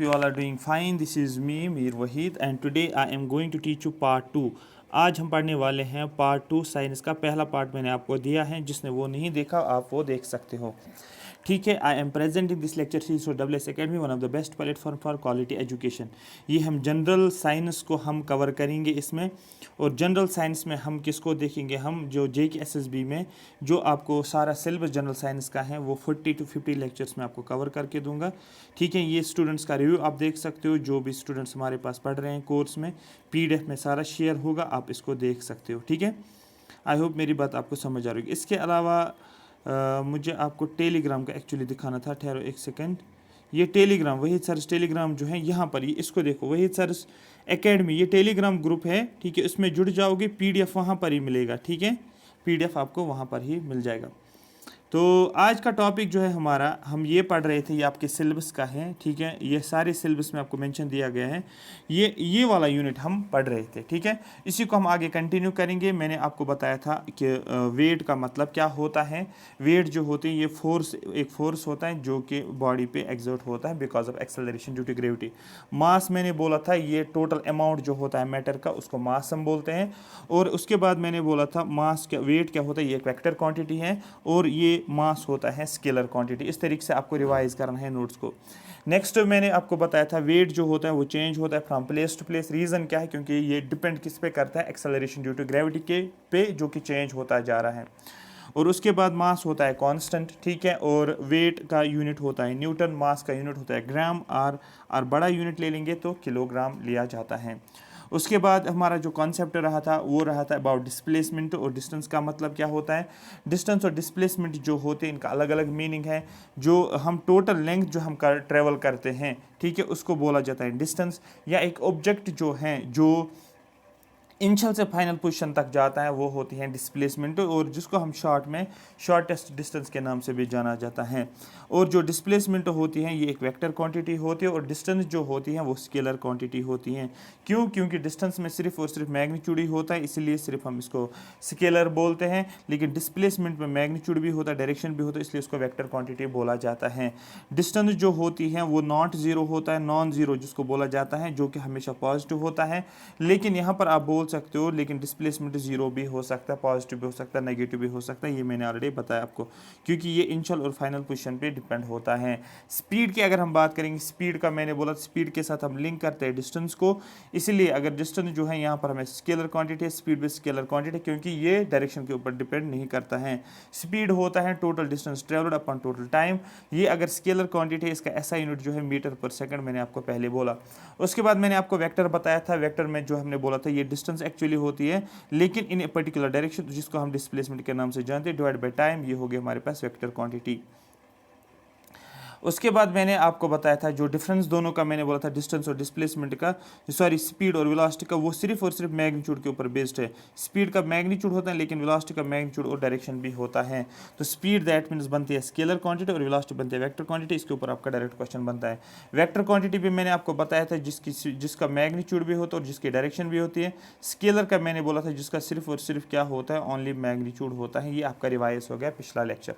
hope you all are doing fine. This is me, Mir Wahid, and today I am going to teach you part 2. आज हम पढ़ने वाले हैं part 2 science का। पहला part मैंने आपको दिया है, जिसने वो नहीं देखा आप वो देख सकते हो। ठीक है, I am present in this lecture series for WS Academy, one of the best platform for quality education. ये हम जनरल साइंस को हम कवर करेंगे इसमें, और जनरल साइंस में हम किसको देखेंगे, हम जो JK SSB में जो आपको सारा सिलेबस जनरल साइंस का है वो 40 to 50 लेक्चर्स में आपको कवर करके दूंगा। ठीक है, ये स्टूडेंट्स का रिव्यू आप देख सकते हो, जो भी स्टूडेंट्स हमारे पास पढ़ रहे हैं कोर्स में PDF में सारा शेयर होगा, आप इसको देख सकते हो। ठीक है, आई होप मेरी बात आपको समझ आ रही है। इसके अलावा मुझे आपको टेलीग्राम का एक्चुअली दिखाना था, ठहरो एक सेकंड। ये टेलीग्राम वहीद सर्स टेलीग्राम जो है यहाँ पर, ये इसको देखो, वहीद सर्स एकेडमी, ये टेलीग्राम ग्रुप है। ठीक है, इसमें जुड़ जाओगे, PDF वहाँ पर ही मिलेगा। ठीक है, PDF आपको वहाँ पर ही मिल जाएगा। तो आज का टॉपिक जो है हमारा, हम ये पढ़ रहे थे, ये आपके सिलेबस का है। ठीक है, ये सारे सिलेबस में आपको मेंशन दिया गया है, ये वाला यूनिट हम पढ़ रहे थे। ठीक है, इसी को हम आगे कंटिन्यू करेंगे। मैंने आपको बताया था कि वेट का मतलब क्या होता है। वेट जो होते हैं ये फोर्स, एक फोर्स होता है जो कि बॉडी पे एक्सर्ट होता है because of acceleration due to gravity. Mass मैंने बोला था, ये टोटल अमाउंट जो होता है मैटर का, उसको मास हम बोलते हैं। और उसके बाद मैंने बोला था मास क्या, वेट क्या होता है, ये एक वेक्टर क्वांटिटी है, और ये मास होता है स्केलर क्वांटिटी। इस तरीके से आपको रिवाइज करना है नोट्स को। नेक्स्ट मैंने आपको बताया था वेट जो होता है वो चेंज होता है from place to place. Reason क्या है, क्योंकि ये डिपेंड किस पे करता है, एक्सेलरेशन ड्यू टू ग्रेविटी के पे, जो कि चेंज होता जा रहा है। और उसके बाद मास होता है कांस्टेंट। ठीक है, और वेट का यूनिट होता है न्यूटन, मास का यूनिट होता है ग्राम, और बड़ा यूनिट ले लेंगे तो किलोग्राम लिया जाता है। उसके बाद हमारा जो कॉन्सेप्ट रहा था वो रहा था अबाउट डिस्प्लेसमेंट और डिस्टेंस का मतलब क्या होता है। डिस्टेंस और डिस्प्लेसमेंट जो होते हैं इनका अलग अलग मीनिंग है। जो हम टोटल लेंथ जो हम ट्रेवल करते हैं, ठीक है, उसको बोला जाता है डिस्टेंस। या एक ऑब्जेक्ट जो है जो इनिशियल से फाइनल पोजीशन तक जाता है वो होती है डिस्प्लेसमेंट, और जिसको हम शॉर्ट में शॉर्टेस्ट डिस्टेंस के नाम से भी जाना जाता है। और जो डिस्प्लेसमेंट होती है ये एक वेक्टर क्वांटिटी होती है, और डिस्टेंस जो होती है वो स्केलर क्वांटिटी होती हैं। क्यों? क्योंकि डिस्टेंस में सिर्फ और सिर्फ मैग्नीट्यूड ही होता है, इसलिए सिर्फ हम इसको स्केलर बोलते हैं। लेकिन डिस्प्लेसमेंट में मैग्नीट्यूड भी होता है, डायरेक्शन भी होता है, इसलिए उसको वेक्टर क्वांटिटी बोला जाता है। डिस्टेंस जो होती है वो नॉट जीरो होता है, नॉन जीरो जिसको बोला जाता है, जो कि हमेशा पॉजिटिव होता है। लेकिन यहाँ पर आप बोल सकते हो, लेकिन डिस्प्लेसमेंट जीरो भी हो सकता है, पॉजिटिव भी हो सकता है, नेगेटिव भी हो सकता है। ये मैंने ऑलरेडी बताया आपको, क्योंकि ये इनिशियल और फाइनल पोजीशन पे डिपेंड होता है। स्पीड की अगर हम बात करेंगे, स्पीड का मैंने बोला स्पीड के साथ हम लिंक करते हैं डिस्टेंस को, इसलिए अगर डिस्टेंस जो है यहाँ पर हमें स्केलर क्वांटिटी है, स्पीड भी स्केलर क्वांटिटी, क्योंकि ये डायरेक्शन के ऊपर डिपेंड नहीं करता है। स्पीड होता है total distance travelled upon total time. ये अगर स्केलर क्वांटिटी है, इसका SI यूनिट जो है मीटर पर सेकंड, मैंने आपको पहले बोला। उसके बाद मैंने आपको वेक्टर बताया था, वेक्टर में जो हमने बोला था ये डिस्टेंस एक्चुअली होती है, लेकिन इन ए पर्टिकुलर डायरेक्शन, जिसको हम डिस्प्लेसमेंट के नाम से जानते हैं, डिवाइड बाय टाइम, ये हो गया हमारे पास वेक्टर क्वांटिटी। उसके बाद मैंने आपको बताया था जो डिफरेंस दोनों का, मैंने बोला था डिस्टेंस और डिस्प्लेसमेंट का, सॉरी स्पीड और वेलोसिटी का, वो सिर्फ और सिर्फ मैग्नीट्यूड के ऊपर बेस्ड है। स्पीड का मैग्नीट्यूड होता है, लेकिन वेलोसिटी का मैग्नीट्यूड और डायरेक्शन भी होता है। तो स्पीड दैट मीन्स बनती है स्केलर क्वांटिटी, और वेलोसिटी बनती है वेक्टर क्वांटिटी। इसके ऊपर आपका डायरेक्ट क्वेश्चन बनता है। वेक्टर क्वांटिटी भी मैंने आपको बताया था जिसका मैग्नीट्यूड भी होता है और जिसकी डायरेक्शन भी होती है। स्केलर का मैंने बोला था जिसका सिर्फ और सिर्फ क्या होता है, ओनली मैग्नीट्यूड होता है। ये आपका रिवाइज हो गया पिछला लेक्चर।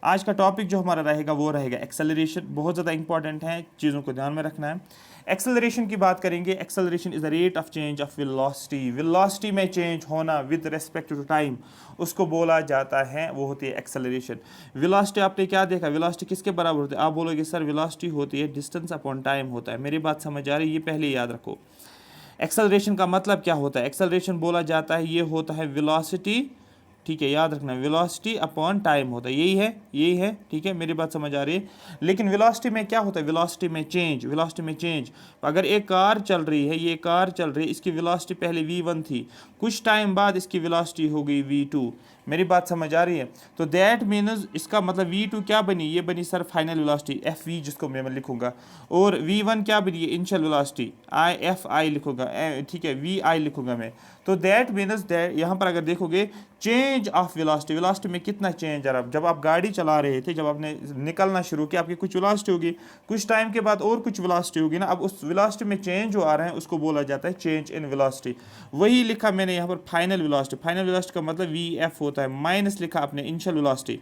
आज का टॉपिक जो हमारा रहेगा वो रहेगा एक्सेलरेशन। बहुत ज़्यादा इंपॉर्टेंट है, चीज़ों को ध्यान में रखना है। एक्सेलरेशन की बात करेंगे। Acceleration is the rate of change of velocity. Velocity में चेंज होना विद रेस्पेक्ट टू टाइम, उसको बोला जाता है, वो होती है एक्सेलरेशन। वेलोसिटी आपने क्या देखा, वेलोसिटी किसके बराबर होती है? आप बोलोगे सर वेलोसिटी होती है डिस्टेंस अपॉन टाइम होता है। मेरी बात समझ आ रही है? ये पहले याद रखो। एक्सेलरेशन का मतलब क्या होता है? एक्सेलरेशन बोला जाता है, ये होता है वेलोसिटी, ठीक है, याद रखना, वेलोसिटी अपॉन टाइम होता है, यही है। ठीक है, मेरी बात समझ आ रही है? लेकिन वेलोसिटी में क्या होता है, वेलोसिटी में चेंज। अगर एक कार चल रही है, ये कार चल रही है, इसकी वेलोसिटी पहले V1 थी, कुछ टाइम बाद इसकी वेलोसिटी हो गई V2। मेरी बात समझ आ रही है? तो दैट मीन्स इसका मतलब V2 क्या बनी, ये बनी सर फाइनल वेलोसिटी FV, जिसको मैं लिखूंगा। और V1 क्या बनी, ये इनिशियल वेलोसिटी FI लिखूंगा, ठीक है, VI लिखूंगा मैं। तो दैट मीन्स यहाँ पर अगर देखोगे चेंज ऑफ वेलोसिटी में कितना चेंज आ रहा है। जब आप गाड़ी चला रहे थे, जब आपने निकलना शुरू किया, आपकी कुछ वेलोसिटी होगी, कुछ टाइम के बाद और कुछ वेलोसिटी होगी ना। अब उस वेलोसिटी में चेंज जो आ रहा है उसको बोला जाता है चेंज इन वेलोसिटी। वही लिखा मैंने यहाँ पर फाइनल वेलोसिटी। फाइनल वेलोसिटी का मतलब VF होता है, माइनस लिखा आपने इनिशियल वेलोसिटी।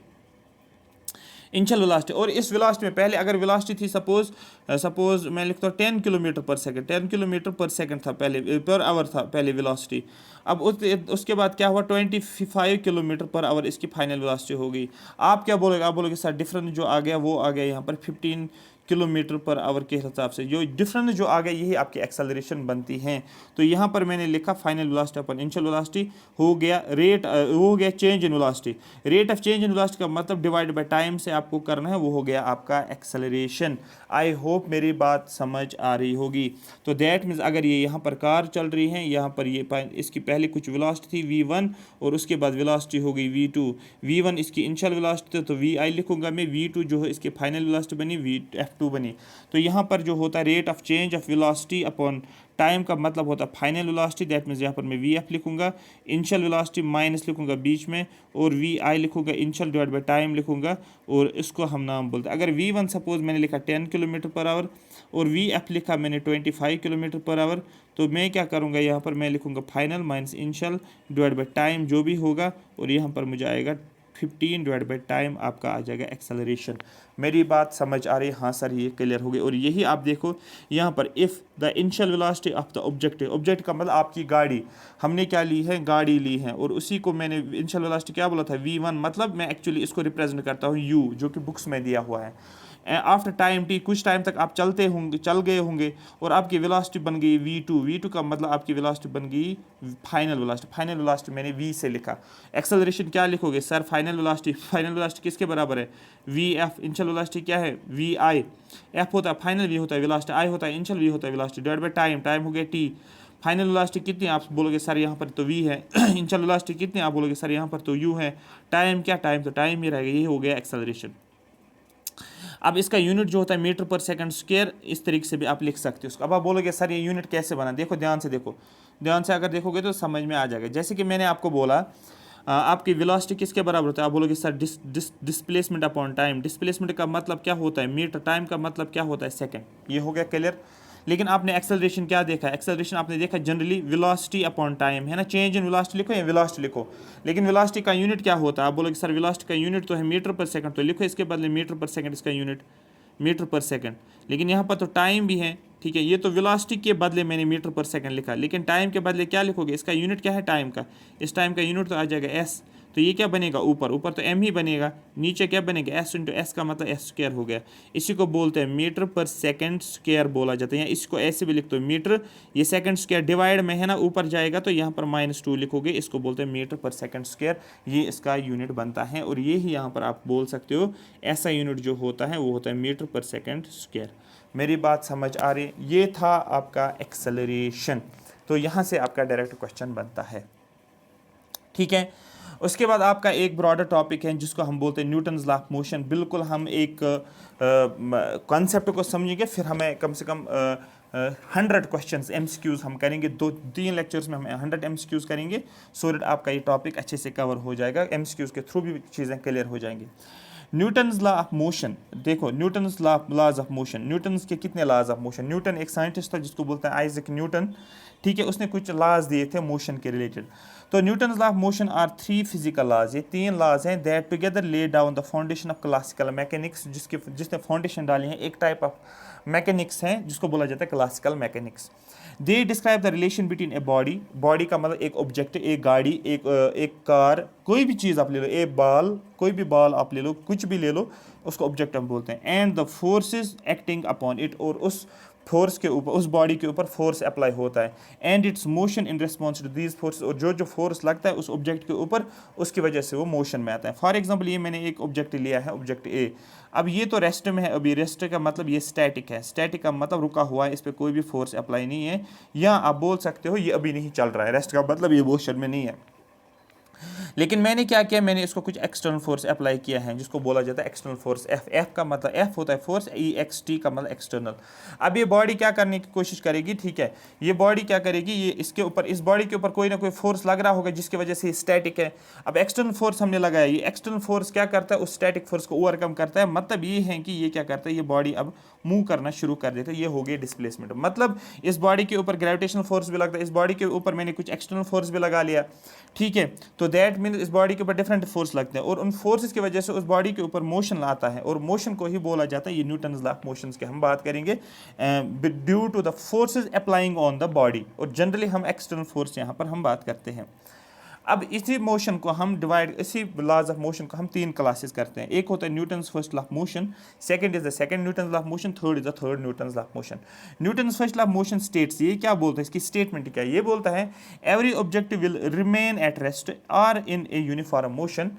Initial velocity. और इस वेलोसिटी में पहले अगर वेलोसिटी थी सपोज मैं लिखता हूँ 10 किलोमीटर पर सेकंड, 10 किलोमीटर पर सेकंड था पहले, पर आवर था पहले वेलोसिटी। अब उसके बाद क्या हुआ, 25 किलोमीटर पर आवर इसकी फाइनल वेलोसिटी हो गई। आप क्या बोलोगे, आप बोलोगे सर डिफरेंस जो आ गया वो आ गया यहाँ पर 15 किलोमीटर पर आवर के हिसाब से, जो डिफरेंस जो आ गया यही आपकी एक्सेलरेशन बनती है। तो यहाँ पर मैंने लिखा फाइनल वेलोसिटी अपन इनिशियल वेलोसिटी हो गया हो गया change in velocity. Rate of change in velocity का मतलब डिवाइड बाय टाइम से आपको करना है, वो हो गया आपका एक्सेलरेशन। आई होप मेरी बात समझ आ रही होगी। तो दैट मीन्स अगर ये यहाँ पर कार चल रही है, यहाँ पर ये इसकी पहले कुछ वेलोसिटी थी v1 और उसके बाद वेलोसिटी हो गई v2। v1 इसकी इनिशियल वेलोसिटी तो vi लिखूंगा मैं, v2 जो है इसकी फाइनल वेलोसिटी बनी f2 बनी। तो यहाँ पर जो होता है rate of change of velocity upon time का मतलब होता है फाइनल वेलोसिटी, दैट मीन्स यहाँ पर मैं वी एफ लिखूंगा, इनिशियल वेलोसिटी माइनस लिखूंगा बीच में, और वी आई लिखूंगा इनिशियल डिवाइड बाय टाइम लिखूंगा, और इसको हम नाम बोलते हैं। अगर वी वन सपोज मैंने लिखा 10 किलोमीटर पर आवर और वी एफ लिखा मैंने 25 किलोमीटर पर आवर, तो मैं क्या करूँगा यहाँ पर मैं लिखूँगा final minus initial divide by time जो भी होगा, और यहाँ पर मुझे आएगा 15 डिवाइड बाई टाइम आपका आ जाएगा एक्सेलरेशन। मेरी बात समझ आ रही है? हाँ सर ये क्लियर हो गई। और यही आप देखो यहाँ पर if the initial velocity of the object का मतलब आपकी गाड़ी, हमने क्या ली है, गाड़ी ली है, और उसी को मैंने इनिशियल वेलोसिटी क्या बोला था v1, मतलब मैं एक्चुअली इसको रिप्रेजेंट करता हूँ u, जो कि बुक्स में दिया हुआ है। आफ्टर टाइम टी, कुछ टाइम तक आप चल गए होंगे और आपकी वेलोसिटी बन गई v2 का मतलब आपकी वेलोसिटी बन गई फाइनल वेलोसिटी मैंने v से लिखा। एक्सेलरेशन क्या लिखोगे सर, फाइनल वेलोसिटी किसके बराबर है, vf। इनिशियल वेलोसिटी क्या है vi, f होता है फाइनल, v होता है वेलोसिटी, i होता है इनिशियल, v होता है वेलोसिटी, डिवाइड बाय टाइम हो गया t। फाइनल वेलोसिटी कितनी आप बोलोगे सर यहाँ पर तो v है, इनिशियल वेलोसिटी कितनी आप बोलोगे सर यहाँ पर तो u है, टाइम क्या, तो टाइम ही रहेगा, ये हो गया एक्सेलरेशन। अब इसका यूनिट जो होता है मीटर पर सेकंड स्क्वायर, इस तरीके से भी आप लिख सकते हो उसको। अब आप बोलोगे सर ये यूनिट कैसे बना, देखो ध्यान से अगर देखोगे तो समझ में आ जाएगा। जैसे कि मैंने आपको बोला आपकी वेलोसिटी किसके बराबर होता है, आप बोलोगे sir displacement upon time. Displacement का मतलब क्या होता है मीटर, टाइम का मतलब क्या होता है सेकंड। ये हो गया क्लियर। लेकिन आपने एक्सेलरेशन क्या देखा, एक्सेलरेशन आपने देखा जनरली वेलोसिटी अपॉन टाइम है ना, चेंज इन वेलोसिटी लिखो या वेलोसिटी लिखो। लेकिन वेलोसिटी का यूनिट क्या होता है, आप बोलोगे सर वेलोसिटी का यूनिट तो है मीटर पर सेकंड, तो लिखो इसके बदले मीटर पर सेकंड इसका यूनिट, मीटर पर सेकंड। लेकिन यहाँ पर तो टाइम भी है, ठीक है, ये तो वेलोसिटी के बदले मैंने मीटर पर सेकंड लिखा, लेकिन टाइम के बदले क्या लिखोगे, इसका यूनिट क्या है टाइम का, इस टाइम का यूनिट तो आ जाएगा एस। तो ये क्या बनेगा, ऊपर तो एम ही बनेगा, नीचे क्या बनेगा एस इंटू एस का मतलब एस स्क्वायर हो गया। इसी को बोलते हैं मीटर पर सेकंड स्क्वायर बोला जाता है, या इसको ऐसे भी लिखते हो मीटर, ये सेकंड स्क्वायर डिवाइड में है ना, ऊपर जाएगा तो यहाँ पर -2 लिखोगे, इसको बोलते हैं मीटर पर सेकंड स्क्वायर, ये इसका यूनिट बनता है। और ये ही यहाँ पर आप बोल सकते हो ऐसा यूनिट जो होता है वो होता है मीटर पर सेकंड स्क्वायर। मेरी बात समझ आ रही, ये था आपका एक्सेलरेशन। तो यहाँ से आपका डायरेक्ट क्वेश्चन बनता है, ठीक है। उसके बाद आपका एक ब्रॉडर टॉपिक है जिसको हम बोलते हैं न्यूटन्स लॉ ऑफ मोशन। बिल्कुल हम एक कॉन्सेप्ट को समझेंगे, फिर हमें कम से कम 100 क्वेश्चंस MCQs हम करेंगे, 2-3 लेक्चर्स में हम 100 MCQs करेंगे, सो दैट आपका ये टॉपिक अच्छे से कवर हो जाएगा, MCQs के थ्रू भी चीज़ें क्लियर हो जाएंगी। न्यूटन्स लॉ ऑफ मोशन, देखो Newton's laws of motion, Newton's के कितने लॉज ऑफ मोशन। न्यूटन एक साइंटिस्ट था जिसको बोलते हैं आइजैक न्यूटन, ठीक है, उसने कुछ लॉज दिए थे मोशन के रिलेटेड। तो Newton's law of motion are 3 physical laws, ये 3 लॉज हैं that together lay down the foundation of classical mechanics, जिसने फाउंडेशन डाली है एक टाइप ऑफ मैकेनिक्स है जिसको बोला जाता है classical mechanics. They describe the relation between a body का मतलब एक ऑब्जेक्ट, एक गाड़ी, एक कार, कोई भी चीज़ आप ले लो, एक बॉल, कोई भी बॉल आप ले लो, कुछ भी ले लो, उसको ऑब्जेक्ट हम बोलते हैं। And the forces acting upon it, और उस फोर्स के ऊपर, उस बॉडी के ऊपर फोर्स अप्लाई होता है। And its motion in response to these force, और जो फोर्स लगता है उस ऑब्जेक्ट के ऊपर, उसकी वजह से वो मोशन में आता है। फॉर एग्जांपल ये मैंने एक ऑब्जेक्ट लिया है, ऑब्जेक्ट ए, अब ये तो रेस्ट में है, अभी रेस्ट का मतलब ये स्टैटिक है, स्टैटिक का मतलब रुका हुआ है, इस पर कोई भी फोर्स अप्लाई नहीं है, या आप बोल सकते हो ये अभी नहीं चल रहा है, रेस्ट का मतलब ये मोशन में नहीं है। लेकिन मैंने क्या किया, मैंने इसको कुछ एक्सटर्नल फोर्स अप्लाई किया है जिसको बोला जाता है एक्सटर्नल फोर्स। एफ का मतलब, एफ होता है फोर्स, EXT का मतलब एक्सटर्नल। अब ये बॉडी क्या करने की कोशिश करेगी, ठीक है, ये बॉडी क्या करेगी, ये इसके ऊपर, इस बॉडी के ऊपर कोई ना कोई फोर्स लग रहा होगा जिसकी वजह से स्टैटिक है। अब एक्सटर्नल फोर्स हमने लगाया, ये एक्सटर्नल फोर्स क्या करता है, उस स्टैटिक फोर्स को ओवरकम करता है। मतलब ये है कि ये क्या करता है, ये बॉडी अब मूव करना शुरू कर देता है, ये हो गई डिस्प्लेसमेंट। मतलब इस बॉडी के ऊपर ग्रेविटेशनल फोर्स भी लगता है, इस बॉडी के ऊपर मैंने कुछ एक्सटर्नल फोर्स भी लगा लिया, ठीक है। तो तो दैट मीन इस बॉडी के ऊपर डिफरेंट फोर्स लगते हैं और उन फोर्सेस की वजह से उस बॉडी के ऊपर मोशन आता है और मोशन को ही बोला जाता है, ये न्यूटन्स लॉ ऑफ मोशन के हम बात करेंगे, due to the forces applying on the body. और जनरली हम एक्सटर्नल फोर्स यहाँ पर हम बात करते हैं। अब इसी मोशन को हम डिवाइड, इसी लॉज ऑफ मोशन को हम 3 क्लासेस करते हैं। एक होता है Newton's first law of motion, second is the second Newton's law of motion, third is the third Newton's law of motion. Newton's first law of motion states, ये क्या बोलता है, इसकी स्टेटमेंट क्या है, ये बोलता है every object will remain at rest और in a uniform motion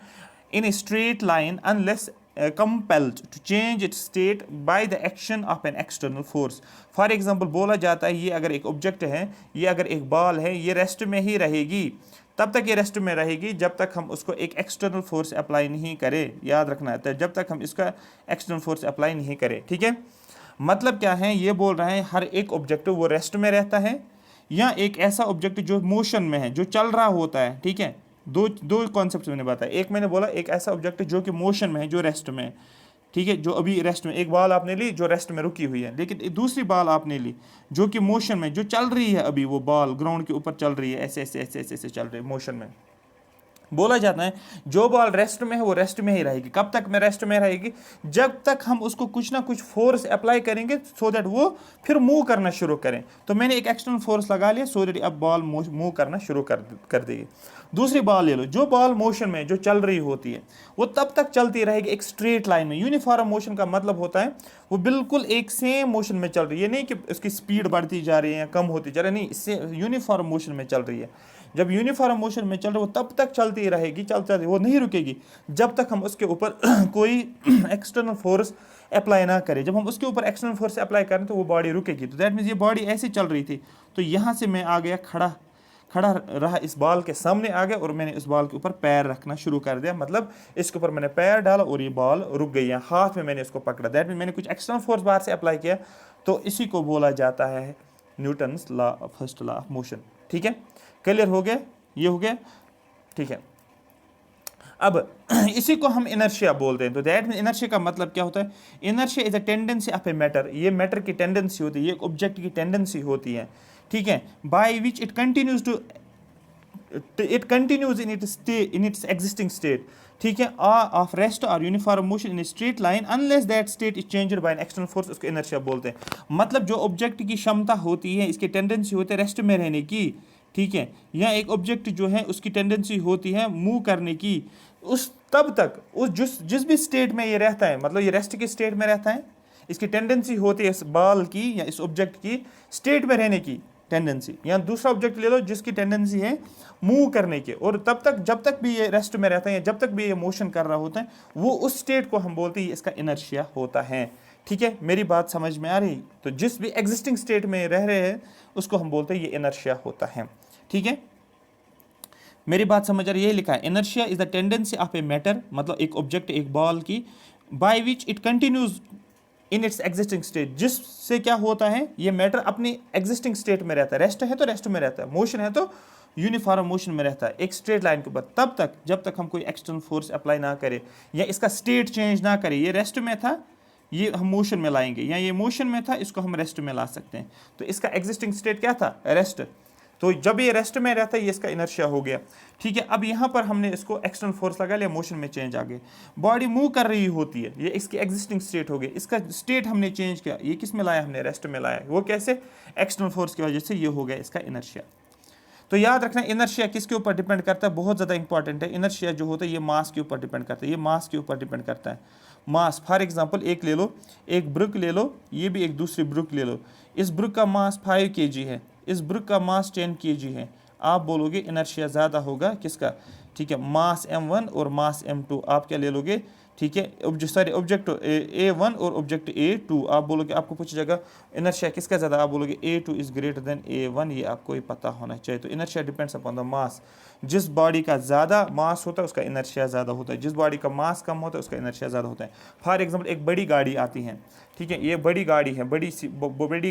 in a straight line unless compelled to change its state by the action of an external force। For example बोला जाता है ये अगर एक ऑब्जेक्ट है, ये अगर एक बॉल है, ये रेस्ट में ही रहेगी, तब तक ये रेस्ट में रहेगी जब तक हम उसको एक एक्सटर्नल फोर्स अप्लाई नहीं करें। याद रखना है, जब तक हम इसका एक्सटर्नल फोर्स अप्लाई नहीं करें, ठीक है। मतलब क्या है, ये बोल रहे हैं हर एक ऑब्जेक्ट वो रेस्ट में रहता है या एक ऐसा ऑब्जेक्ट जो मोशन में है, जो चल रहा होता है, ठीक है। दो कॉन्सेप्ट मैंने बताया, एक मैंने बोला एक ऐसा ऑब्जेक्ट जो कि मोशन में है, जो रेस्ट में है, ठीक है, जो अभी रेस्ट में, एक बॉल आपने ली जो रेस्ट में रुकी हुई है, लेकिन दूसरी बॉल आपने ली जो कि मोशन में, जो चल रही है, अभी वो बॉल ग्राउंड के ऊपर चल रही है, ऐसे ऐसे ऐसे ऐसे ऐसे चल रही है मोशन में। बोला जाता है जो बॉल रेस्ट में है वो रेस्ट में ही रहेगी। कब तक में रेस्ट में रहेगी, जब तक हम उसको कुछ ना कुछ फोर्स अप्लाई करेंगे सो दैट वो फिर मूव करना शुरू करें। तो मैंने एक एक्सटर्नल फोर्स लगा लिया सो दैट अब बॉल मूव करना शुरू कर देगी। दूसरी बॉल ले लो, जो बॉल मोशन में, जो चल रही होती है, वो तब तक चलती रहेगी एक स्ट्रेट लाइन में। यूनिफॉर्म मोशन का मतलब होता है वो बिल्कुल एक सेम मोशन में चल रही है, नहीं कि उसकी स्पीड बढ़ती जा रही है या कम होती जा रही है, नहीं, इससे यूनिफॉर्म मोशन में चल रही है। जब यूनिफॉर्म मोशन में चल रही है वो तब तक चलती रहेगी, चलती, वो नहीं रुकेगी जब तक हम उसके ऊपर कोई एक्सटर्नल फोर्स अप्लाई ना करें। जब हम उसके ऊपर एक्सटर्नल फोर्स अप्लाई करें तो वो बॉडी रुकेगी। तो दैट मीन्स ये बॉडी ऐसे चल रही थी, तो यहाँ से मैं आ गया, खड़ा रहा, इस बॉल के सामने आ गया और मैंने इस बॉल के ऊपर पैर रखना शुरू कर दिया, मतलब इसके ऊपर मैंने पैर डाला और ये बॉल रुक गई है, हाथ में मैंने इसको पकड़ा। दैट मीन मैंने कुछ एक्सटर्नल फोर्स बाहर से अप्लाई किया, तो इसी को बोला जाता है Newton's law, first law of motion. ठीक है, क्लियर हो गया, ये हो गया, ठीक है। अब इसी को हम इनर्शिया बोलते हैं। तो दैट मीन इनर्शिया का मतलब क्या होता है, inertia is a tendency of a matter, ये मैटर की टेंडेंसी होती है, ये एक ऑब्जेक्ट की टेंडेंसी होती है, ठीक है, by which it continues in its existing state, ठीक है, ऑफ रेस्ट और uniform motion in straight line unless that state is changed by an external force, उसको इनर्शिया बोलते हैं। मतलब जो ऑब्जेक्ट की क्षमता होती है, इसकी टेंडेंसी होती है रेस्ट में रहने की, ठीक है, या एक ऑब्जेक्ट जो है उसकी टेंडेंसी होती है मूव करने की, उस तब तक उस जिस भी स्टेट में ये रहता है, मतलब ये रेस्ट की स्टेट में रहता है, इसकी टेंडेंसी होती है इस बॉल की या इस ऑब्जेक्ट की स्टेट में रहने की टेंडेंसी, या दूसरा ऑब्जेक्ट ले लो जिसकी टेंडेंसी है मूव करने की, और तब तक जब तक भी ये रेस्ट में रहता है या जब तक भी ये मोशन कर रहा होता है, वो उस स्टेट को हम बोलते हैं इसका इनर्शिया होता है। ठीक है, मेरी बात समझ में आ रही? तो जिस भी एग्जिस्टिंग स्टेट में रह रहे हैं उसको हम बोलते हैं ये इनर्शिया होता है। ठीक है, मेरी बात समझ आ रही है? यही लिखा है, inertia is the tendency of a matter, मतलब एक ऑब्जेक्ट, एक बॉल की, by which it continues in its existing state, जिससे क्या होता है ये मैटर अपनी एग्जिस्टिंग स्टेट में रहता है। रेस्ट है तो रेस्ट में रहता है, मोशन है तो यूनिफॉर्म मोशन में रहता है एक स्ट्रेट लाइन के ऊपर, तब तक जब तक हम कोई एक्सटर्नल फोर्स अप्लाई ना करें या इसका स्टेट चेंज ना करें। ये रेस्ट में था, ये हम मोशन में लाएंगे, या ये मोशन में था, इसको हम रेस्ट में ला सकते हैं। तो इसका एग्जिस्टिंग स्टेट क्या था? रेस्ट। तो जब ये रेस्ट में रहता है ये इसका इनर्शिया हो गया। ठीक है, अब यहाँ पर हमने इसको एक्सटर्नल फोर्स लगा लिया, मोशन में चेंज आ गए, बॉडी मूव कर रही होती है, ये इसकी एग्जिस्टिंग स्टेट हो गई, इसका स्टेट हमने चेंज किया, ये किस में लाया? हमने रेस्ट में लाया। वो कैसे? एक्सटर्नल फोर्स की वजह से ये हो गया इसका इनर्शिया। तो याद रखना, इनर्शिया किसके ऊपर डिपेंड करता है? बहुत ज़्यादा इंपॉर्टेंट है। इनर्शिया जो होता है ये मास के ऊपर डिपेंड करता है, ये मास के ऊपर डिपेंड करता है। मास, फॉर एग्जांपल एक ले लो, एक ब्रुक ले लो, ये भी एक दूसरी ब्रुक ले लो, इस ब्रुक का मास 5 kg है, इस ब्रुक का मास 10 kg है। आप बोलोगे इनर्शिया ज़्यादा होगा किसका? ठीक है, मास m1 और मास m2, आप क्या ले लोगे? ठीक है, ऑब्जेक्ट A1 और ऑब्जेक्ट A2, आप बोलोगे, आपको पूछेगा इनर्शिया किसका ज़्यादा, आप बोलोगे A2 is greater than A1, ये आपको ही पता होना चाहिए। तो inertia depends upon the mass, जिस बॉडी का ज़्यादा मास होता है उसका इनर्शिया ज़्यादा होता है, जिस बॉडी का मास कम होता है उसका इनर्शिया ज़्यादा होता है। फॉर एग्जाम्पल एक बड़ी गाड़ी आती है, ठीक है, ये बड़ी गाड़ी है, बड़ी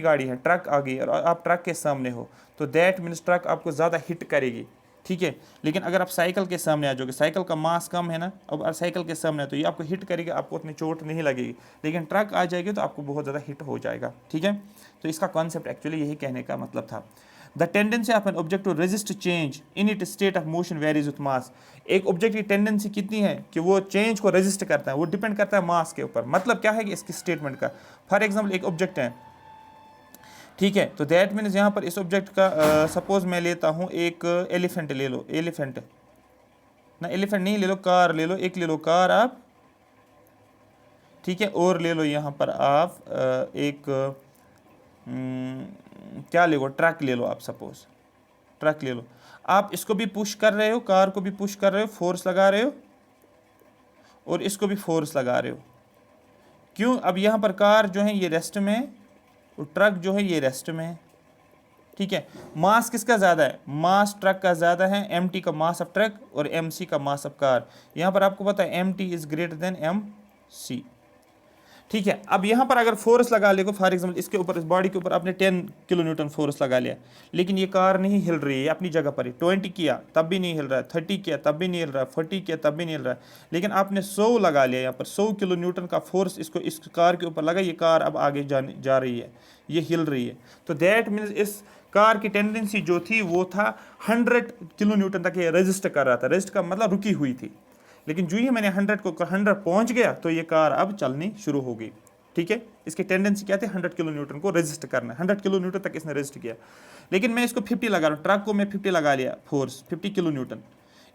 गाड़ी है, ट्रक आ गई और आप ट्रक के सामने हो, तो दैट मीन्स ट्रक आपको ज़्यादा हिट करेगी। ठीक है, लेकिन अगर आप साइकिल के सामने आ जाओगे, साइकिल का मास कम है ना, अब साइकिल के सामने है तो ये आपको हिट करेगी, आपको उतनी चोट नहीं लगेगी, लेकिन ट्रक आ जाएगी तो आपको बहुत ज़्यादा हिट हो जाएगा। ठीक है, तो इसका कॉन्सेप्ट एक्चुअली यही कहने का मतलब था। The tendency of an object to resist change in it state of motion varies with mass. एक ऑब्जेक्ट की टेंडेंसी कितनी है कि वो चेंज को रेजिस्ट करता है, वो डिपेंड करता है मास के ऊपर। मतलब क्या है कि इसकी स्टेटमेंट का, फॉर एग्जाम्पल एक ऑब्जेक्ट है, ठीक है, तो दैट मीन्स यहाँ पर इस ऑब्जेक्ट का सपोज मैं लेता हूँ एक एलिफेंट ले लो, एलिफेंट ना, एलिफेंट नहीं ले लो, कार ले लो, एक ले लो कार आप, ठीक है, और ले लो यहाँ पर आप एक क्या ले लो, ट्रक ले लो आप, सपोज ट्रक ले लो। आप इसको भी पुश कर रहे हो, कार को भी पुश कर रहे हो, फोर्स लगा रहे हो, और इसको भी फोर्स लगा रहे हो। क्यों? अब यहाँ पर कार जो है ये रेस्ट में है, और ट्रक जो है ये रेस्ट में है, ठीक है। मास किसका ज़्यादा है? मास ट्रक का ज़्यादा है, mt का मास ऑफ ट्रक और mc का मास ऑफ कार। यहाँ पर आपको पता है mt is greater than mc, ठीक है। अब यहाँ पर अगर फोर्स लगा ले, फॉर एग्जाम्पल इसके ऊपर, इस बॉडी के ऊपर आपने 10 किलो न्यूटन फोर्स लगा लिया, लेकिन ये कार नहीं हिल रही है अपनी जगह पर ही। 20 किया तब भी नहीं हिल रहा है, 30 किया तब भी नहीं हिल रहा है, 40 किया तब भी नहीं हिल रहा है, लेकिन आपने 100 लगा लिया, यहाँ पर 100 किलो न्यूटन का फोर्स इसको इस कार के ऊपर लगा, ये कार अब आगे जा रही है, ये हिल रही है। तो दैट मीन्स इस कार की टेंडेंसी जो थी वो था 100 किलो न्यूटन तक ये रेजिस्ट कर रहा था। रेजिस्ट का मतलब रुकी हुई थी, लेकिन जो ही मैंने 100 पहुंच गया तो ये कार अब चलनी शुरू हो गई, ठीक है। इसकी टेंडेंसी क्या थी? 100 किलो न्यूटन को रेजिस्ट करना, 100 किलो न्यूटन तक इसने रेजिस्ट किया। लेकिन मैं इसको 50 लगा रहा हूँ, ट्रक को मैं 50 लगा लिया फोर्स, 50 किलो न्यूटन,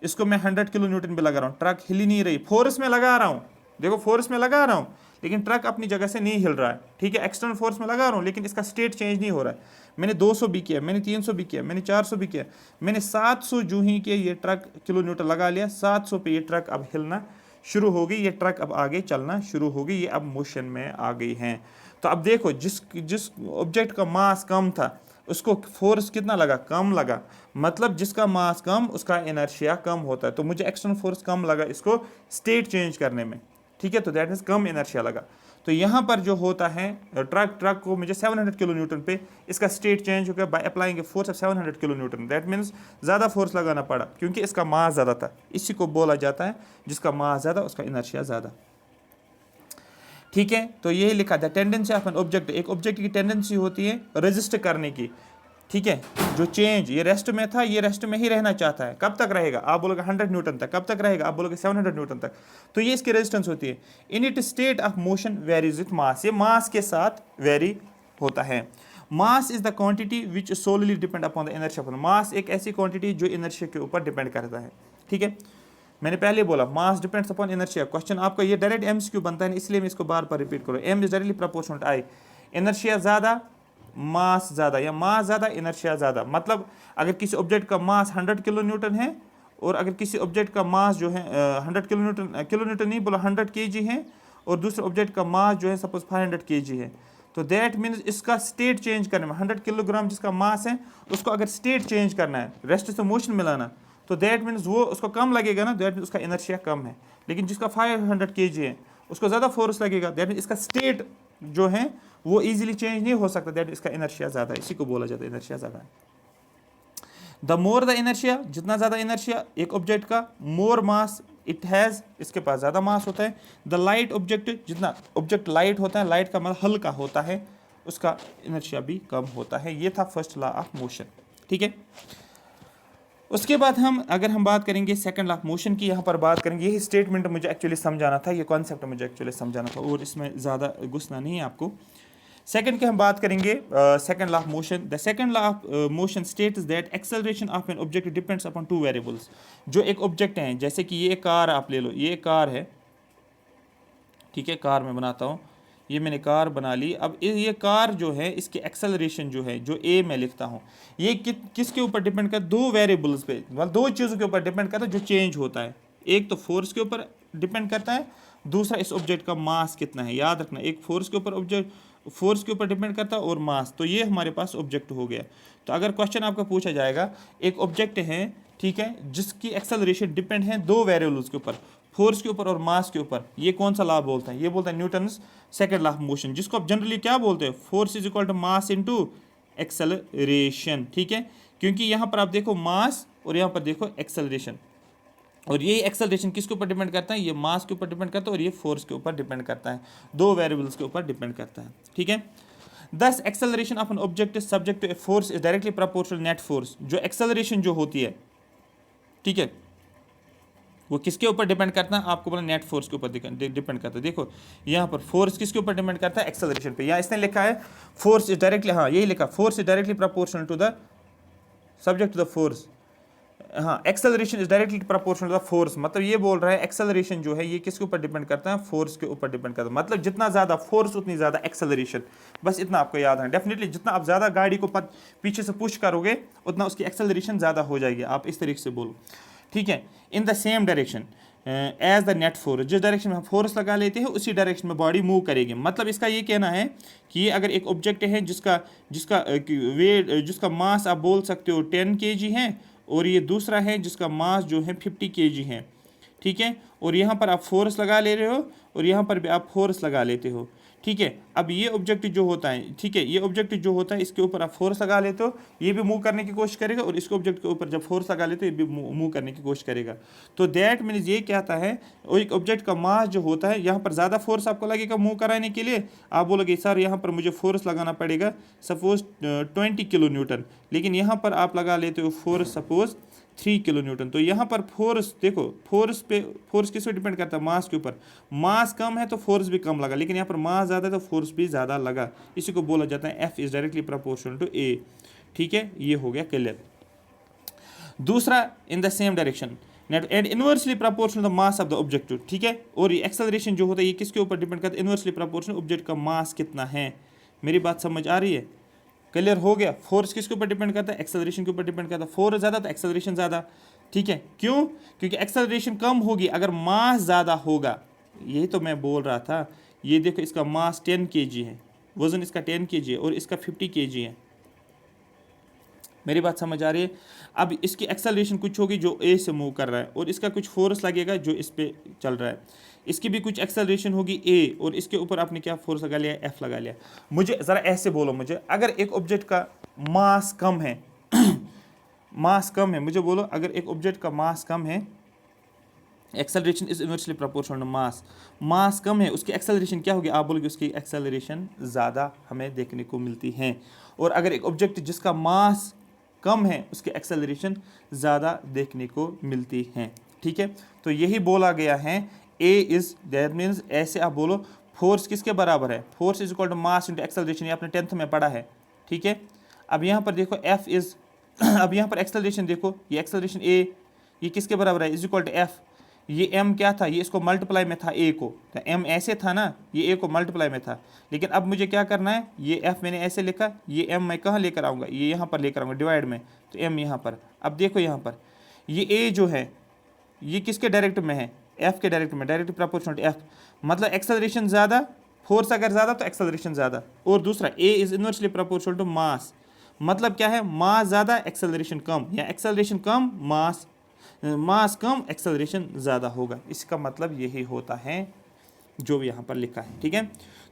इसको मैं 100 किलो न्यूटन पे लगा रहा हूँ, ट्रक हिल ही नहीं रही, फोर्स में लगा रहा हूँ, देखो फोर्स में लगा रहा हूँ, लेकिन ट्रक अपनी जगह से नहीं हिल रहा है, ठीक है। एक्सटर्नल फोर्स में लगा रहा हूँ, लेकिन इसका स्टेट चेंज नहीं हो रहा है। मैंने 200 भी किया, मैंने 300 भी किया, मैंने 400 भी किया, मैंने 700 जो ही किया, ये ट्रक किलो न्यूटन लगा लिया, 700 पे ये ट्रक अब हिलना शुरू हो गई, ये ट्रक अब आगे चलना शुरू हो गई, ये अब मोशन में आ गई हैं। तो अब देखो जिस ऑब्जेक्ट का मास कम था उसको फोर्स कितना लगा? कम लगा। मतलब जिसका मास कम उसका इनर्शिया कम होता है, तो मुझे एक्सटर्नल फोर्स कम लगा इसको स्टेट चेंज करने में, ठीक है, तो दैट मीन्स कम इनर्शिया लगा। तो यहाँ पर जो होता है ट्रक को मुझे 700 किलो न्यूटन पे इसका स्टेट चेंज हो गया by applying a force of 700 kilo Newton. That means ज़्यादा फोर्स लगाना पड़ा क्योंकि इसका मास ज़्यादा था। इसी को बोला जाता है जिसका मास ज़्यादा उसका इनर्शिया ज़्यादा, ठीक है। तो यही लिखा था टेंडेंसी ऑफ एन ऑब्जेक्ट, एक ऑब्जेक्ट की टेंडेंसी होती है रेजिस्ट करने की, ठीक है। जो चेंज, ये रेस्ट में था, ये रेस्ट में ही रहना चाहता है, कब तक रहेगा? आप बोलोगे 100 न्यूटन तक। कब तक रहेगा? आप बोलोगे 700 न्यूटन तक। तो ये इसकी रेजिस्टेंस होती है। इन it state of motion varies with मास, ये मास के साथ वेरी होता है। Mass is the quantity which solely depend upon the inertia of the mass, एक ऐसी क्वांटिटी जो इनर्शिया के ऊपर डिपेंड करता है, ठीक है। मैंने पहले बोला mass depends upon inertia. Question आपका ये डायरेक्ट एमसीक्यू बनता है, इसलिए मैं इसको बार बार रिपीट करूँ। M is directly proportional to I, inertia ज़्यादा मास ज़्यादा, या मास ज़्यादा इनर्शिया ज़्यादा। मतलब अगर किसी ऑब्जेक्ट का मास 100 किलो न्यूटन है और अगर किसी ऑब्जेक्ट का मास जो है 100 किलो न्यूटन नहीं बोला 100 kg है, और दूसरे ऑब्जेक्ट का मास जो है सपोज 500 kg है, तो दैट मीन्स इसका स्टेट चेंज करने में 100 किलोग्राम जिसका मास है उसको अगर स्टेट चेंज करना है, रेस्ट से मोशन मिलाना, तो दैट मीन्स वो उसको कम लगेगा ना, दैट मीन्स उसका इनर्शिया कम है। लेकिन जिसका 500 kg है उसको ज़्यादा फोर्स लगेगा, दैट मीन्स इसका स्टेट जो है वो इजीली चेंज नहीं हो सकता, दैट इसका इनर्शिया ज़्यादा है। इसी को बोला जाता है इनर्शिया ज़्यादा है। द मोर द इनर्शिया, जितना ज़्यादा इनर्शिया एक ऑब्जेक्ट का, मोर मास इट हैज़, इसके पास ज़्यादा मास होता है। द लाइट ऑब्जेक्ट, जितना ऑब्जेक्ट लाइट होता है, लाइट का मतलब हल्का होता है, उसका इनर्शिया भी कम होता है। ये था फर्स्ट लॉ ऑफ मोशन, ठीक है। उसके बाद अगर हम बात करेंगे सेकंड लॉ ऑफ मोशन की, यहाँ पर बात करेंगे, यही स्टेटमेंट मुझे एक्चुअली समझाना था, ये कॉन्सेप्ट मुझे एक्चुअली समझाना था, और इसमें ज़्यादा घुसना नहीं है आपको। सेकंड की हम बात करेंगे second law of motion. The second law of motion states that acceleration of an object depends upon two variables. जो एक ऑब्जेक्ट हैं, जैसे कि ये कार आप ले लो, ये कार है, ठीक है, कार मैं बनाता हूँ, ये मैंने कार बना ली। अब ये कार जो है इसकी एक्सेलरेशन जो है, जो ए मैं लिखता हूँ, ये किसके ऊपर डिपेंड करता है? दो वेरिएबल्स पे, मतलब दो चीज़ों के ऊपर डिपेंड करता है जो चेंज होता है। एक तो फोर्स के ऊपर डिपेंड करता है, दूसरा इस ऑब्जेक्ट का मास कितना है। याद रखना, एक फोर्स के ऊपर डिपेंड करता है और मास। तो ये हमारे पास ऑब्जेक्ट हो गया। तो अगर क्वेश्चन आपका पूछा जाएगा, एक ऑब्जेक्ट है, ठीक है, जिसकी एक्सेलरेशन डिपेंड है दो वेरिएबल्स के ऊपर, फोर्स के ऊपर और मास के ऊपर, ये कौन सा लॉ बोलता है? ये बोलता है Newton's second law of motion, जिसको आप जनरली क्या बोलते हैं? Force is equal to mass into acceleration, ठीक है। क्योंकि यहाँ पर आप देखो मास और यहाँ पर देखो एक्सेलरेशन, और ये एक्सेलरेशन किसके ऊपर डिपेंड करता है? ये मास के ऊपर डिपेंड करता है और ये फोर्स के ऊपर डिपेंड करता है, दो वेरिएबल्स के ऊपर डिपेंड करता है, ठीक है। Thus acceleration of an object is subject to a force is directly proportional net force. जो एक्सेलरेशन जो होती है, ठीक है, वो किसके ऊपर डिपेंड करता है? आपको बोला नेट फोर्स के ऊपर डिपेंड करता है। देखो यहाँ पर फोर्स किसके ऊपर डिपेंड करता है? एक्सेलरेशन पे। यहाँ इसने लिखा है फोर्स इज डायरेक्टली, हाँ यही लिखा, force is directly proportional to the subject to the force. हाँ, acceleration is directly proportional to the force, मतलब ये बोल रहा है एक्सेलरेशन जो है ये किसके ऊपर डिपेंड करता है? फोर्स के ऊपर डिपेंड करता है। मतलब जितना ज़्यादा फोर्स उतनी ज़्यादा एक्सेलरेशन, बस इतना आपको याद है। डेफिनेटली जितना आप ज़्यादा गाड़ी को पीछे से पुश करोगे उतना उसकी एक्सेलरेशन ज़्यादा हो जाएगी। आप इस तरीके से बोलो, ठीक है। In the same direction as the net force, जिस डायरेक्शन में हम फोर्स लगा लेते हैं उसी डायरेक्शन में बॉडी मूव करेगी। मतलब इसका ये कहना है कि ये अगर एक ऑब्जेक्ट है जिसका जिसका वेट, जिसका मास आप बोल सकते हो 10 kg है, और ये दूसरा है जिसका मास जो है 50 kg है, ठीक है, और यहाँ पर आप फोर्स लगा ले रहे हो और यहाँ पर भी आप फोर्स लगा लेते हो, ठीक है। अब ये ऑब्जेक्ट जो होता है, ठीक है, ये ऑब्जेक्ट जो होता है इसके ऊपर आप फोर्स लगा लेते हो, ये भी मूव करने की कोशिश करेगा, और इसके ऑब्जेक्ट के ऊपर जब फोर्स लगा लेते हो ये भी मूव करने की कोशिश करेगा। तो दैट मीन्स ये कहता है और एक ऑब्जेक्ट का मास जो होता है, यहाँ पर ज़्यादा फोर्स आपको लगेगा मूव कराने के लिए। आप बोलोगे सर यहाँ पर मुझे फोर्स लगाना पड़ेगा सपोज 20 किलो न्यूटन, लेकिन यहाँ पर आप लगा लेते हो फोर्स सपोज 3 किलो न्यूटन। तो यहाँ पर फोर्स देखो, फोर्स किस पे डिपेंड करता है? मास के ऊपर। मास कम है तो फोर्स भी कम लगा, लेकिन यहाँ पर मास ज़्यादा है तो फोर्स भी ज़्यादा लगा। इसी को बोला जाता है F is directly proportional to A, ठीक है। ये हो गया क्लियर। दूसरा, in the same direction and inversely proportional the mass of the object, ठीक है। और ये एक्सेलरेशन जो होता है ये किसके ऊपर डिपेंड करता है? इनवर्सली प्रोपोर्शनल ऑब्जेक्ट का मास कितना है। मेरी बात समझ आ रही है? क्लियर हो गया। फोर्स किसके ऊपर डिपेंड करता है? एक्सेलरेशन के ऊपर डिपेंड करता है। फोर्स ज़्यादा तो एक्सेलरेशन ज़्यादा, ठीक है। क्यों? क्योंकि एक्सेलरेशन कम होगी अगर मास ज़्यादा होगा। यही तो मैं बोल रहा था। ये देखो इसका मास 10 kg है, वजन इसका 10 kg है और इसका 50 kg है। मेरी बात समझ आ रही है? अब इसकी एक्सेलरेशन कुछ होगी जो ए से मूव कर रहा है, और इसका कुछ फोर्स लगेगा जो इस पे चल रहा है। इसकी भी कुछ एक्सेलरेशन होगी ए, और इसके ऊपर आपने क्या फोर्स लगा लिया? एफ लगा लिया। मुझे ज़रा ऐसे बोलो, मुझे अगर एक ऑब्जेक्ट का मास कम है मास कम है, मुझे बोलो अगर एक ऑब्जेक्ट का मास कम है, एक्सेलरेशन इज इनवर्सली प्रोपोर्शनल मास, मास कम है, उसकी एक्सेलरेशन क्या होगी? आप बोलोगे उसकी एक्सेलरेशन ज़्यादा हमें देखने को मिलती है। और अगर एक ऑब्जेक्ट जिसका मास कम है उसकी एक्सेलरेशन ज़्यादा देखने को मिलती है, ठीक है। तो यही बोला गया है ए इज, दैट मीन्स ऐसे आप बोलो फोर्स किसके बराबर है? Force is equal to mass into acceleration. ये आपने 10th में पढ़ा है, ठीक है। अब यहाँ पर देखो एफ इज अब यहाँ पर एक्सेलरेशन देखो, ये एक्सेलरेशन ए ये किसके बराबर है? Is equal to F. ये m क्या था? ये इसको मल्टीप्लाई में था a को, तो m ऐसे था ना, ये a को मल्टीप्लाई में था। लेकिन अब मुझे क्या करना है? ये f मैंने ऐसे लिखा, ये m मैं कहाँ लेकर आऊँगा? ये यहाँ पर लेकर आऊँगा डिवाइड में, तो m यहाँ पर। अब देखो यहाँ पर ये a जो है ये किसके डायरेक्ट में है? f के डायरेक्ट में, डायरेक्ट प्रोपोर्शनल टू f। मतलब एक्सेलरेशन ज़्यादा, फोर्स अगर ज़्यादा तो एक्सेलरेशन ज़्यादा। और दूसरा a is inversely proportional to mass, मतलब क्या है? मास ज़्यादा एक्सेलरेशन कम, या एक्सेलरेशन कम मास कम एक्सेलरेशन ज़्यादा होगा। इसका मतलब यही होता है जो भी यहाँ पर लिखा है, ठीक है।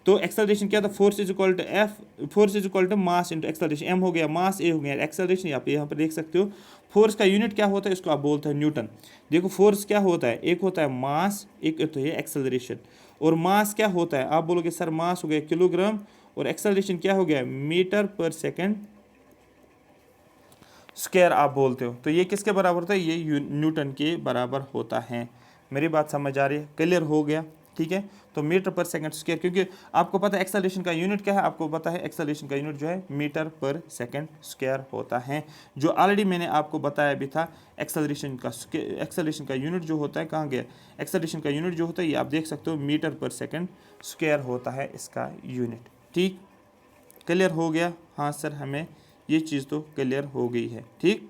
तो एक्सेलरेशन क्या था? Force is equal to F, force is equal to mass into acceleration. M हो गया मास, ए हो गया एक्सेलरेशन। आप यहाँ पर देख सकते हो फोर्स का यूनिट क्या होता है, इसको आप बोलते हैं न्यूटन। देखो फोर्स क्या होता है? एक होता है मास, एक होता है एक्सेलरेशन। और मास क्या होता है? आप बोलोगे सर मास हो गया किलोग्राम, और एक्सेलरेशन क्या हो गया? मीटर पर सेकेंड स्क्वायर आप बोलते हो। तो ये किसके बराबर होता है? ये न्यूटन के बराबर होता है। मेरी बात समझ आ रही है? क्लियर हो गया, ठीक है। तो मीटर पर सेकंड स्क्वायर, क्योंकि आपको पता है एक्सेलरेशन का यूनिट क्या है? आपको पता है एक्सेलरेशन का यूनिट जो है मीटर पर सेकंड स्क्वायर होता है, जो ऑलरेडी मैंने आपको बताया भी था। एक्सेलरेशन का यूनिट जो होता है, कहाँ गया? एक्सेलरेशन का यूनिट जो होता है ये आप देख सकते हो मीटर पर सेकंड स्क्वायर होता है इसका यूनिट, ठीक। क्लियर हो गया? हाँ सर, हमें ये चीज़ तो क्लियर हो गई है, ठीक।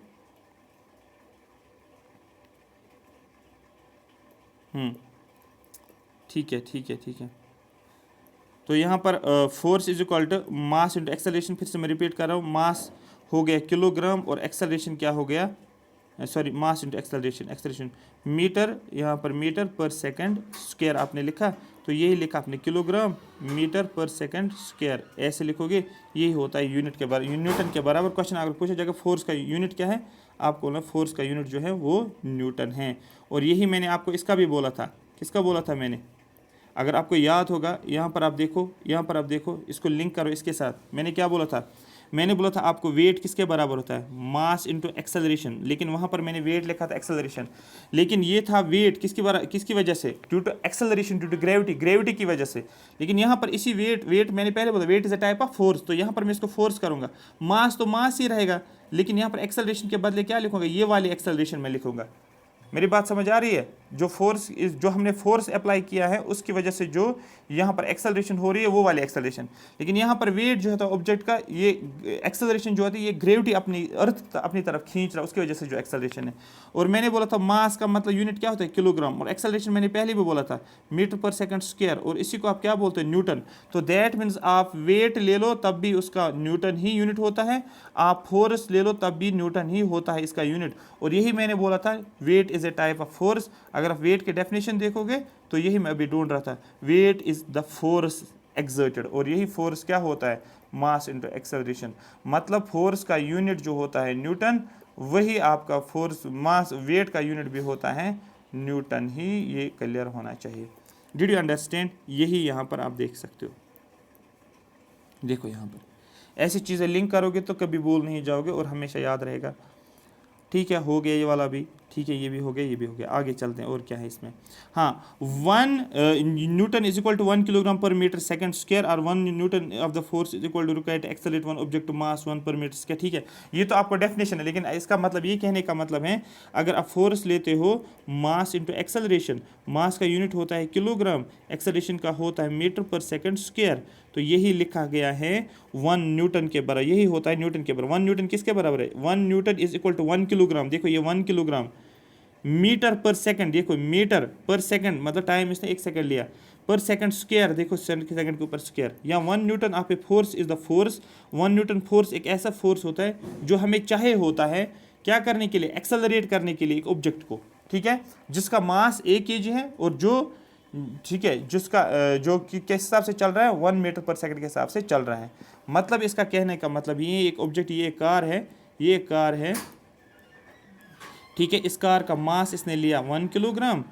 ठीक है, ठीक है, ठीक है। तो यहाँ पर force is equal to mass into acceleration. फिर से मैं रिपीट कर रहा हूँ, मास हो गया किलोग्राम और एक्सेलरेशन क्या हो गया? Sorry, mass into acceleration metre, यहाँ पर मीटर पर सेकंड स्क्वायर आपने लिखा, तो यही लिखा आपने kilogram metre per second square, ऐसे लिखोगे। यही होता है यूनिट के बराबर, न्यूटन के बराबर। क्वेश्चन अगर पूछा जाएगा फोर्स का यूनिट क्या है, आपको बोलना फोर्स का यूनिट जो है वो न्यूटन है। और यही मैंने आपको इसका भी बोला था। किसका बोला था मैंने? अगर आपको याद होगा, यहाँ पर आप देखो, इसको लिंक करो इसके साथ। मैंने क्या बोला था? मैंने बोला था आपको वेट किसके बराबर होता है? Mass into acceleration. लेकिन वहाँ पर मैंने वेट लिखा था एक्सेलरेशन, लेकिन ये था वेट किसकी वजह से? Due to acceleration, due to gravity की वजह से। लेकिन यहाँ पर इसी वेट मैंने पहले बोला weight is a type of force, तो यहाँ पर मैं इसको फोर्स करूँगा। मास तो मास ही रहेगा, लेकिन यहाँ पर एक्सेलरेशन के बदले क्या लिखूँगा? ये वाली एक्सेलरेशन में लिखूँगा। मेरी बात समझ आ रही है? जो हमने फोर्स अप्लाई किया है उसकी वजह से जो यहाँ पर एक्सेलरेशन हो रही है वो वाली एक्सेलरेशन। लेकिन यहाँ पर वेट जो है तो ऑब्जेक्ट का ये एक्सेलरेशन जो होती है ये ग्रेविटी अपनी तरफ खींच रहा है, उसकी वजह से जो एक्सेलरेशन है। और मैंने बोला था मास का मतलब यूनिट क्या होता है? किलोग्राम। और एक्सेलरेशन मैंने पहले भी बोला था मीटर पर सेकंड स्क्वायर, और इसी को आप क्या बोलते हैं? न्यूटन। तो दैट मीन्स आप वेट ले लो तब भी उसका न्यूटन ही यूनिट होता है, आप फोर्स ले लो तब भी न्यूटन ही होता है इसका यूनिट। और यही मैंने बोला था weight is a type of force. अगर आप वेट के डेफिनेशन देखोगे तो यही मैं अभी ढूंढ रहा था, weight is the force exerted. और यही फोर्स क्या होता है? Mass into acceleration. मतलब फोर्स का यूनिट जो होता है न्यूटन, वही आपका फोर्स मास वेट का यूनिट भी होता है न्यूटन ही। ये क्लियर होना चाहिए। Did you understand? यही यहाँ पर आप देख सकते हो। देखो यहाँ पर ऐसी चीज़ें लिंक करोगे तो कभी भूल नहीं जाओगे और हमेशा याद रहेगा। ठीक है, हो गया ये वाला भी। ठीक है, ये भी हो गया, ये भी हो गया। आगे चलते हैं और क्या है इसमें। हाँ, 1 newton is equal to 1 kilogram per metre second square, और 1 newton of the force is equal to required to accelerate 1 object to mass 1 per metre square. ठीक है, ये तो आपको डेफिनेशन है, लेकिन इसका मतलब ये कहने का मतलब है अगर आप फोर्स लेते हो मास इंटू एक्सेलरेशन, मास का यूनिट होता है किलोग्राम, एक्सेलरेशन का होता है मीटर पर सेकंड स्क्वायर, तो यही लिखा गया है 1 न्यूटन के बराबर। यही होता है न्यूटन के बराबर। 1 न्यूटन किसके बराबर है? 1 newton is equal to 1 kilogram. देखो ये 1 किलोग्राम मीटर पर सेकंड, देखो मीटर पर सेकंड मतलब टाइम इसने 1 सेकंड लिया, पर सेकंड स्क्वायर, देखो सेकंड के ऊपर स्क्वायर, या 1 न्यूटन आप force is the force. 1 Newton force एक ऐसा फोर्स होता है जो हमें चाहे होता है क्या करने के लिए? एक्सेलरेट करने के लिए एक ऑब्जेक्ट को। ठीक है, जिसका मास 1 kg है और जो ठीक है जिसका जो कि किस हिसाब से चल रहा है? 1 मीटर पर सेकंड के हिसाब से चल रहा है। मतलब इसका कहने का मतलब ये एक ऑब्जेक्ट, ये कार है, ये कार है। ठीक है, इस कार का मास इसने लिया 1 किलोग्राम।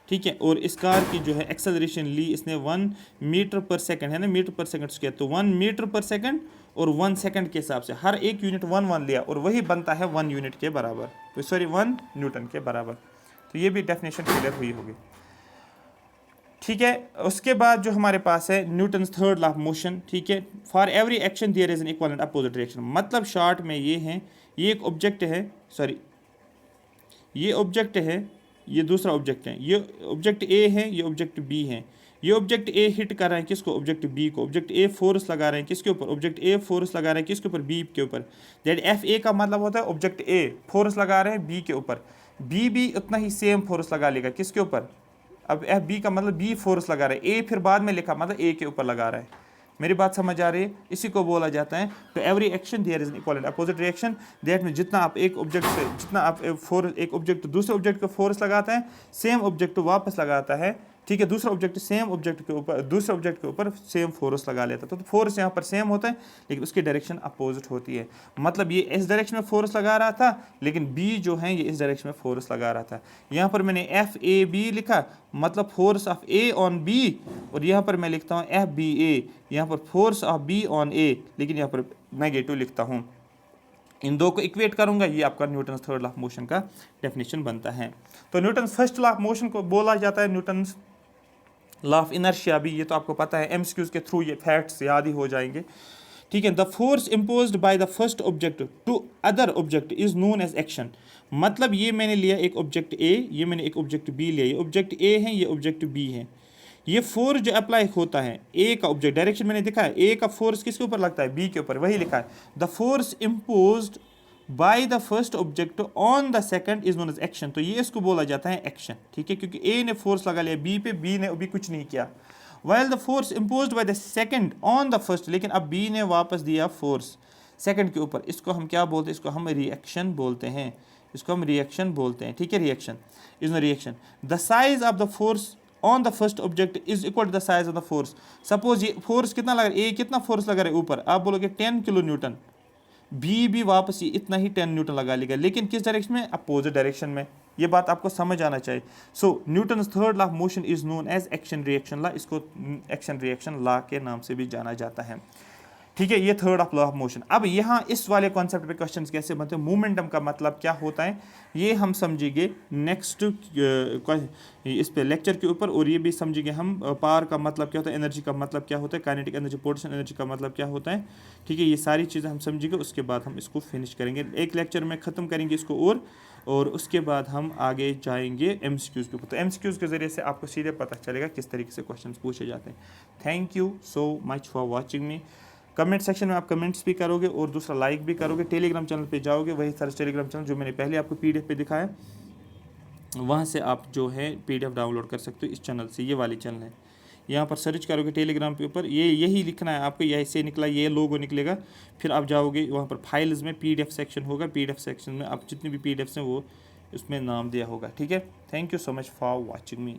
ठीक है, और इस कार की जो है एक्सेलरेशन ली इसने 1 मीटर पर सेकंड, है ना, मीटर पर सेकंड स्क्वायर, तो 1 मीटर पर सेकंड और 1 सेकंड के हिसाब से हर एक यूनिट 1 लिया, और वही बनता है 1 यूनिट के बराबर, तो सॉरी 1 न्यूटन के बराबर। तो ये भी डेफिनेशन क्लियर हुई होगी। ठीक है, उसके बाद जो हमारे पास है Newton third law of motion. ठीक है, for every action there is an equal and opposite reaction. मतलब शॉर्ट में ये है, ये एक ऑब्जेक्ट है, सॉरी ये ऑब्जेक्ट है, ये दूसरा ऑब्जेक्ट है, ये ऑब्जेक्ट ए है, ये ऑब्जेक्ट बी है। ये ऑब्जेक्ट ए हिट कर रहा है किसको? ऑब्जेक्ट बी को। ऑब्जेक्ट ए फोर्स लगा रहे हैं किसके ऊपर? ऑब्जेक्ट ए फोर्स लगा रहे हैं किसके ऊपर? बी के ऊपर। दैट एफ ए का मतलब होता है ऑब्जेक्ट ए फोर्स लगा रहे हैं बी के ऊपर, बी भी उतना ही सेम फोर्स लगा लेगा किसके ऊपर? अब एफ बी का मतलब बी फोर्स लगा रहा है, ए फिर बाद में लिखा मतलब ए के ऊपर लगा रहा है। मेरी बात समझ आ रही है? इसी को बोला जाता है तो every action there is an equal and opposite reaction. That में जितना आप एक ऑब्जेक्ट से, जितना आप एक ऑब्जेक्ट दूसरे ऑब्जेक्ट को फोर्स लगाता है, सेम ऑब्जेक्ट वापस लगाता है। ठीक है, दूसरा ऑब्जेक्ट सेम ऑब्जेक्ट के ऊपर, दूसरे ऑब्जेक्ट के ऊपर सेम फोर्स लगा लेता है। तो फोर्स यहाँ पर सेम होता है लेकिन उसकी डायरेक्शन अपोजिट होती है। मतलब ये इस डायरेक्शन में फोर्स लगा रहा था, लेकिन बी जो है ये इस डायरेक्शन में फोर्स लगा रहा था। यहाँ पर मैंने एफ ए बी लिखा, मतलब force of A on B, और यहाँ पर मैं लिखता हूँ एफ बी ए, यहाँ पर फोर्स ऑफ बी ऑन ए, लेकिन यहाँ पर नेगेटिव लिखता हूँ। इन दो को इक्वेट करूंगा, ये आपका Newton third law of motion का डेफिनेशन बनता है। तो Newton first law of motion को बोला जाता है न्यूटन लॉ ऑफ इनर्शिया भी, ये तो आपको पता है, एमसीक्यूज के थ्रू ये फैक्ट्स याद ही हो जाएंगे। ठीक है, the force imposed by the first object to other object is known as action. मतलब ये मैंने लिया एक ऑब्जेक्ट ए, ये मैंने एक ऑब्जेक्ट बी लिया, ये ऑब्जेक्ट ए है, ये ऑब्जेक्ट बी है। ये फोर्स जो अप्लाई होता है ए का ऑब्जेक्ट, डायरेक्शन मैंने दिखा है, ए का फोर्स किसके ऊपर लगता है? बी के ऊपर, वही लिखा है। The force imposed by the first object on the second is known as action. तो ये इसको बोला जाता है एक्शन। ठीक है, क्योंकि ए ने फोर्स लगा लिया बी पे, बी ने अभी कुछ नहीं किया। While the force imposed by the second on the first, लेकिन अब बी ने वापस दिया फोर्स सेकंड के ऊपर, इसको हम क्या बोलते हैं? इसको हम रिएक्शन बोलते हैं, इसको हम रिएक्शन बोलते हैं। ठीक है, reaction is no reaction. The size of the force on the first object is equal to the size of the force. Suppose ये फोर्स कितना लगा, ए कितना फोर्स लगा रहा है ऊपर, आप बोलोगे 10 किलो न्यूटन, बी भी वापस इतना ही 10 न्यूटन लगा लेगा, लेकिन किस डायरेक्शन में? अपोजिट डायरेक्शन में। ये बात आपको समझ आना चाहिए। So Newton third law of motion is known as action reaction law, इसको एक्शन रिएक्शन लॉ के नाम से भी जाना जाता है। ठीक है, ये third of law of motion. अब यहाँ इस वाले कॉन्सेप्ट पे क्वेश्चंस कैसे बनते हैं, मोमेंटम का मतलब क्या होता है, ये हम समझेंगे नेक्स्ट इस पे लेक्चर के ऊपर, और ये भी समझेंगे हम पावर का मतलब क्या होता है, एनर्जी का मतलब क्या होता है, काइनेटिक एनर्जी, पोटेंशियल एनर्जी का मतलब क्या होता है। ठीक है, ये सारी चीज़ें हम समझेंगे, उसके बाद हम इसको फिनिश करेंगे, एक लेक्चर में ख़त्म करेंगे इसको, और उसके बाद हम आगे जाएंगे एमसीक्यूज़ के ऊपर। तो एमसीक्यूज़ के ज़रिए से आपको सीधे पता चलेगा किस तरीके से क्वेश्चंस पूछे जाते हैं। Thank you so much for watching me. Comment section में आप कमेंट्स भी करोगे और दूसरा लाइक भी करोगे। टेलीग्राम चैनल पे जाओगे, वही सारा टेलीग्राम चैनल जो मैंने पहले आपको पीडीएफ पे दिखाया, वहाँ से आप जो है पीडीएफ डाउनलोड कर सकते हो इस चैनल से। ये वाली चैनल है, यहाँ पर सर्च करोगे टेलीग्राम के ऊपर, यही लिखना है आपको, यही से निकला, ये लोगो निकलेगा। फिर आप जाओगे वहाँ पर फाइल्स में पीडीएफ सेक्शन होगा, पीडीएफ सेक्शन में आप जितने भी पीडीएफ्स हैं वो उसमें नाम दिया होगा। ठीक है, thank you so much for watching me.